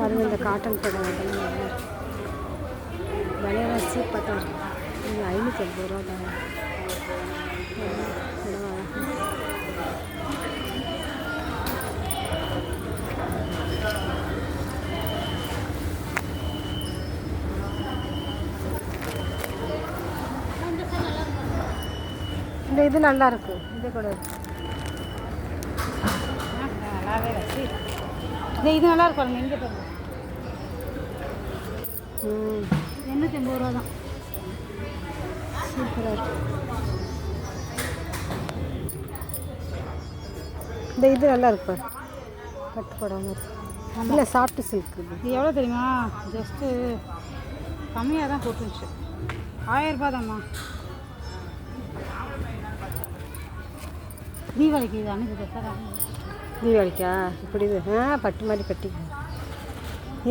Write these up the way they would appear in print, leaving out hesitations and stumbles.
பாருங்க இந்த காட்டன் புடவை இதெல்லாம் நல்லா இருக்கு. விலையெல்லாம் சீப்பாக தான் இருக்கும். இது 550 ரூபா தான் புடவை. இந்த இது நல்லா இருக்கு. இது கூட நல்லாவே வச்சு இது நல்லா இருக்கும் பாருங்க. எங்கே பாருங்க 850 ரூபா தான். சூப்பராக இருக்கு. இந்த இது நல்லா இருக்கு பாரு. பட்டு போடாமல் இருக்கு. இல்லை சாஃப்ட் சில்க். இது எவ்வளோ தெரியுமா? ஜஸ்ட்டு கம்மியாக தான் போட்டுருந்துச்சு. 1000 ரூபா தான்மா. தீபாவளிக்கு இது அனுப்பி சார். தீபாவளிக்கா இப்படி இது பட்டு மாதிரி கட்டிக்க.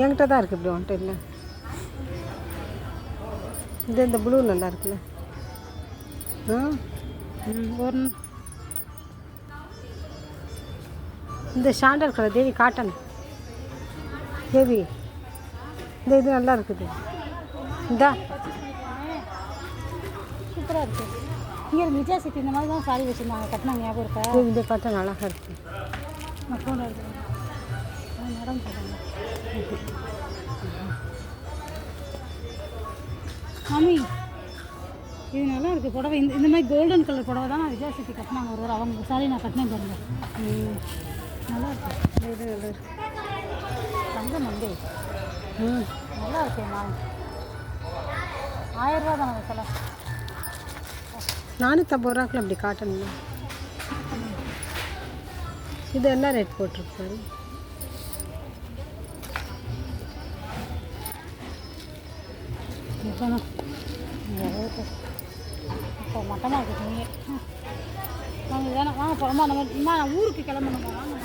என்கிட்ட தான் இருக்குது இப்படி வந்துட்டு இல்லை. இந்த ப்ளூ நல்லா இருக்குல்ல. ஒரு இந்த சாண்டல் கலர் தேவி காட்டன் தேவி. இந்த இது நல்லா இருக்குது. இந்தா சூப்பராக இருக்குது. இங்கே விஜயா சிட்டி இந்த மாதிரி தான் சாரி வச்சுருந்தாங்க. கட்டினா ஞாபகம் இருக்கா? இந்த காட்டன் அழகாக இருக்குது. நான் ஃபோன் எடுத்துக்கிறேன். மேடம் சொல்லுங்க மாமி. இது நல்லா இருக்குது புடவை. இந்த மாதிரி கோல்டன் கலர் புடவை தான் நான் விஜயா சிட்டி கட்டினாங்க ஒரு தடவை. அவங்க சாரி நான் கட்டினேன் பாருங்க. நல்லா இருக்கு. இது நல்லா இருக்கு. தங்க மண்டே நல்லா இருக்கேம்மா. 1000 ரூபா தானே சில 450 ரூபாக்குள்ள அப்படி காட்டன். இது என்ன ரேட் போட்டிருப்பாரு? இப்போ மட்டமாக இருக்குது. நீங்கள் வாங்க தானே வாங்க போகிறோமா? நம்ம நான் ஊருக்கு கிளம்பணுமா? வாங்க.